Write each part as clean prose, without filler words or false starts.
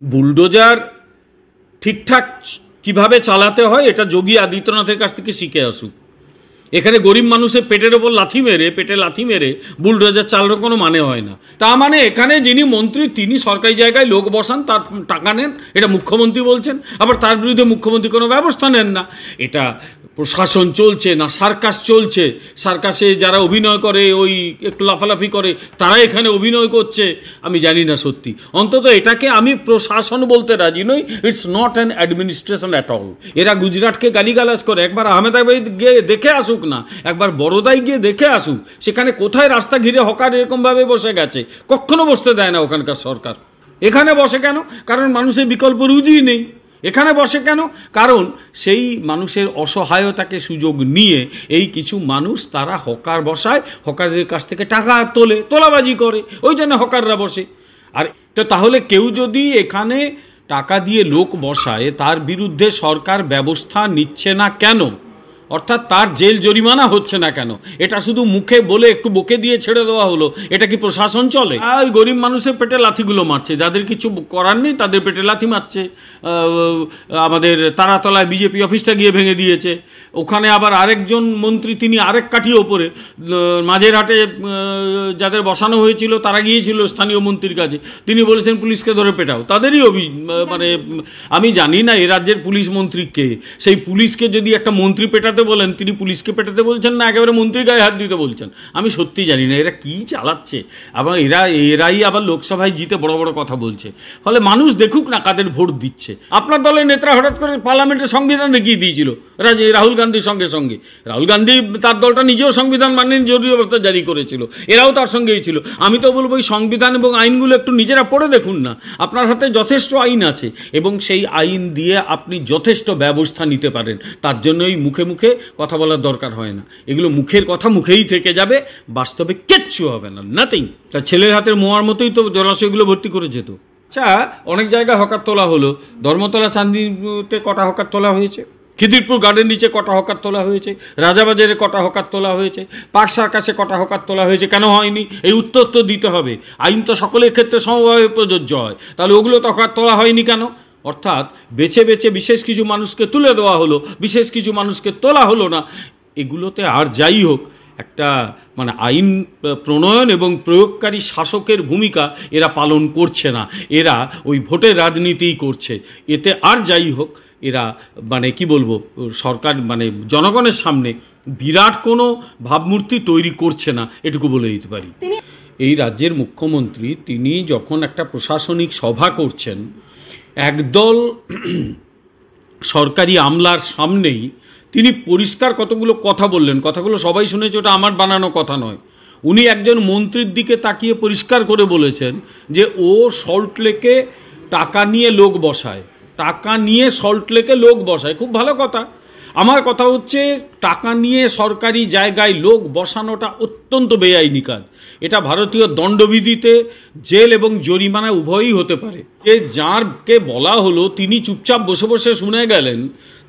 Bulldozer ঠিকঠাক কিভাবে চালাতে হয় এটা যোগী আদিত্যনাথের কাছ থেকে শিখে আসুক। এখানে গরিব মানুষের পেটের ওপর পেটে লাথি মেরে বুলডোজার চালানোর কোনো মানে হয় না। তা মানে এখানে যিনি মন্ত্রী তিনি সরকারি জায়গায় লোক বসান, তার টাকা নেন, এটা মুখ্যমন্ত্রী বলছেন, আবার তার বিরুদ্ধে মুখ্যমন্ত্রী কোনো ব্যবস্থা নেন না। এটা প্রশাসন চলছে না সার্কাস চলছে? সার্কাসে যারা অভিনয় করে, ওই একটু লাফালাফি করে, তারা এখানে অভিনয় করছে? আমি জানি না সত্যি। অন্তত এটাকে আমি প্রশাসন বলতে রাজি নই। It's not an administration at all. এরা গুজরাটকে গালিগালাজ করে, একবার আহমেদাবাদ গিয়ে দেখে আসুক না, একবার বড়োদায় গিয়ে দেখে আসুক সেখানে কোথায় রাস্তা ঘিরে হকার এরকমভাবে বসে গেছে। কখনো বসতে দেয় না ওখানকার সরকার। এখানে বসে কেন? কারণ মানুষের বিকল্প রুজিই নেই। এখানে বসে কেন? কারণ সেই মানুষের অসহায়তাকে সুযোগ নিয়ে এই কিছু মানুষ তারা হকার বসায়, হকারদের কাছ থেকে টাকা তোলাবাজি করে, ওই জন্য হকাররা বসে। আর তো তাহলে কেউ যদি এখানে টাকা দিয়ে লোক বসায় তার বিরুদ্ধে সরকার ব্যবস্থা নিচ্ছে না কেন? অর্থাৎ তার জেল জরিমানা হচ্ছে না কেন? এটা শুধু মুখে বলে একটু বকে দিয়ে ছেড়ে দেওয়া হলো। এটা কি প্রশাসন চলে? ওই গরিব মানুষের পেটে লাথিগুলো মারছে, যাদের কিছু করার নেই তাদের পেটে লাথি মারছে। আমাদের তারাতলায় বিজেপি অফিসটা গিয়ে ভেঙে দিয়েছে। ওখানে আবার আরেকজন মন্ত্রী, তিনি আরেক কাঠি ওপরে মাঝেরহাটে যাদের বসানো হয়েছিল তারা গিয়েছিল স্থানীয় মন্ত্রীর কাছে, তিনি বলেছেন পুলিশকে ধরে পেটাও। তাদেরই মানে আমি জানি না এ রাজ্যের পুলিশ মন্ত্রী কে। সেই পুলিশকে যদি একটা মন্ত্রী পেটাতে বলেন, তিনি পুলিশকে পেটাতে বলছেন না একেবারে মন্ত্রীর গায়ে হাত দিতে বলছেন? আমি সত্যি জানি না এরা কি চালাচ্ছে। আবার এরাই আবার লোকসভায় জিতে বড় বড় কথা বলছে। ফলে মানুষ দেখুক না কাদের ভোট দিচ্ছে। আপনার দলের নেতারা হঠাৎ করে পার্লামেন্টের সংবিধান দেখিয়ে দিয়েছিল রাহুল গান্ধীর সঙ্গে। রাহুল গান্ধী তার দলটা নিজেও সংবিধান মানেন, জরুরি অবস্থা জারি করেছিল, এরাও তার সঙ্গেই ছিল। আমি তো বলবো এই সংবিধান এবং আইনগুলো একটু নিজেরা পড়ে দেখুন না। আপনার হাতে যথেষ্ট আইন আছে এবং সেই আইন দিয়ে আপনি যথেষ্ট ব্যবস্থা নিতে পারেন। তার জন্যই মুখে মুখে কথা বলার দরকার হয় না। এগুলো মুখের কথা মুখেই থেকে যাবে, বাস্তবে কিচ্ছু হবে না, নাথিং। তার ছেলের হাতের মোয়ার মতোই তো জলাশয়গুলো ভর্তি করে যেত। আচ্ছা, অনেক জায়গায় হকার তোলা হলো। ধর্মতলা চাঁদিতে কটা হকার তোলা হয়েছে, খিদিরপুর গার্ডেন নিচে কটা হকার তোলা হয়েছে, রাজাবাজারে কটা হকার তোলা হয়েছে, পার্ক সার্কাসে কটা হকার তোলা হয়েছে, কেন হয়নি? এই উত্তর তো দিতে হবে। আইন তো সকলের ক্ষেত্রে সমভাবে প্রযোজ্য হয়, তাহলে ওগুলো তো হকার তোলা হয়নি কেন? অর্থাৎ বেছে বেছে বিশেষ কিছু মানুষকে তুলে দেওয়া হলো, বিশেষ কিছু মানুষকে তোলা হলো না। এগুলোতে আর যাই হোক একটা মানে আইন প্রণয়ন এবং প্রয়োগকারী শাসকের ভূমিকা এরা পালন করছে না, এরা ওই ভোটের রাজনীতিই করছে। এতে আর যাই হোক এরা মানে কি বলবো, সরকার মানে জনগণের সামনে বিরাট কোনো ভাবমূর্তি তৈরি করছে না, এটুকু বলে দিতে পারি। এই রাজ্যের মুখ্যমন্ত্রী তিনি যখন একটা প্রশাসনিক সভা করছেন, একদল সরকারি আমলার সামনেই তিনি পরিষ্কার কতগুলো কথা বললেন। কথাগুলো সবাই শুনেছে, ওটা আমার বানানো কথা নয়। উনি একজন মন্ত্রীর দিকে তাকিয়ে পরিষ্কার করে বলেছেন যে ও সল্টলেকে টাকা নিয়ে লোক বসায়, টাকা নিয়ে সল্টলেকে লোক বসায়। খুব ভালো কথা। আমার কথা হচ্ছে টাকা নিয়ে সরকারি জায়গায় লোক বসানোটা অত্যন্ত বেআইনি কাজ। এটা ভারতীয় দণ্ডবিধিতে জেল এবং জরিমানা উভয়ই হতে পারে। যে যাঁরকে বলা হলো তিনি চুপচাপ বসে বসে শুনে গেলেন,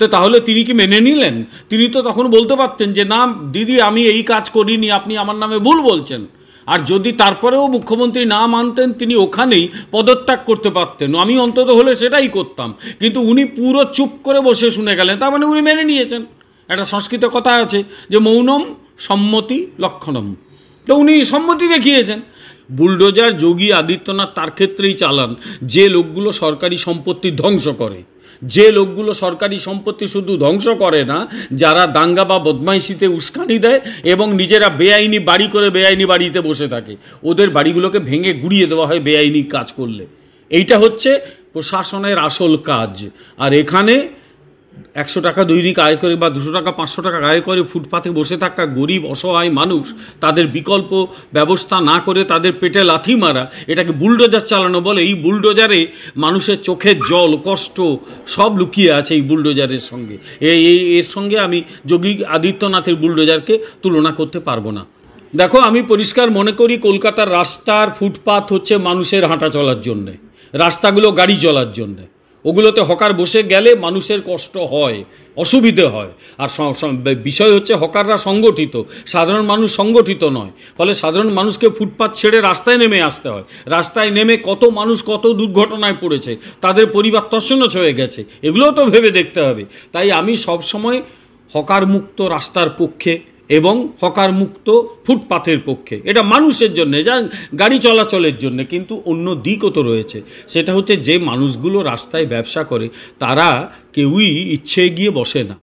তো তাহলে তিনি কি মেনে নিলেন? তিনি তো তখন বলতে পারতেন যে না দিদি আমি এই কাজ করিনি, আপনি আমার নামে ভুল বলছেন। আর যদি তারপরেও মুখ্যমন্ত্রী না মানতেন তিনি ওখানেই পদত্যাগ করতে পারতেন। আমি অন্তত হলে সেটাই করতাম। কিন্তু উনি পুরো চুপ করে বসে শুনে গেলেন, তার মানে উনি মেনে নিয়েছেন। একটা সংস্কৃত কথা আছে যে মৌনম সম্মতি লক্ষণম, তো উনি সম্মতি দেখিয়েছেন। বুলডোজার যোগী আদিত্যনাথ তার ক্ষেত্রেই চালান যে লোকগুলো সরকারি সম্পত্তি ধ্বংস করে, যে লোকগুলো সরকারি সম্পত্তি শুধু ধ্বংস করে না, যারা দাঙ্গা বা বদমাইশিতে উস্কানি দেয় এবং নিজেরা বেআইনি বাড়ি করে বেআইনি বাড়িতে বসে থাকে, ওদের বাড়িগুলোকে ভেঙে গুড়িয়ে দেওয়া হয় বেআইনি কাজ করলে। এইটা হচ্ছে প্রশাসনের আসল কাজ। আর এখানে 100 টাকা দৈনিক আয় করে বা 200 টাকা 500 টাকা আয় করে ফুটপাতে বসে থাকা গরিব অসহায় মানুষ, তাদের বিকল্প ব্যবস্থা না করে তাদের পেটে লাথি মারা, এটাকে বুলডোজার চালানো বলে। এই বুলডোজারে মানুষের চোখের জল কষ্ট সব লুকিয়ে আছে এই বুলডোজারের সঙ্গে। এর সঙ্গে আমি যোগী আদিত্যনাথের বুলডোজারকে তুলনা করতে পারবো না। দেখো, আমি পরিষ্কার মনে করি কলকাতার রাস্তার ফুটপাত হচ্ছে মানুষের হাঁটা চলার জন্যে, রাস্তাগুলো গাড়ি চলার জন্যে। ওগুলোতে হকার বসে গেলে মানুষের কষ্ট হয়, অসুবিধে হয়। আর বিষয় হচ্ছে হকাররা সংগঠিত, সাধারণ মানুষ সংগঠিত নয়। ফলে সাধারণ মানুষকে ফুটপাত ছেড়ে রাস্তায় নেমে আসতে হয়। রাস্তায় নেমে কত মানুষ কত দুর্ঘটনায় পড়েছে, তাদের পরিবার তছনছ হয়ে গেছে, এগুলোও তো ভেবে দেখতে হবে। তাই আমি সবসময় হকার মুক্ত রাস্তার পক্ষে এবং হকার মুক্ত ফুটপাথের পক্ষে। এটা মানুষের জন্যে, যা গাড়ি চলাচলের জন্যে। কিন্তু অন্য দিকও তো রয়েছে, সেটা হচ্ছে যে মানুষগুলো রাস্তায় ব্যবসা করে তারা কেউই ইচ্ছে গিয়ে বসে না।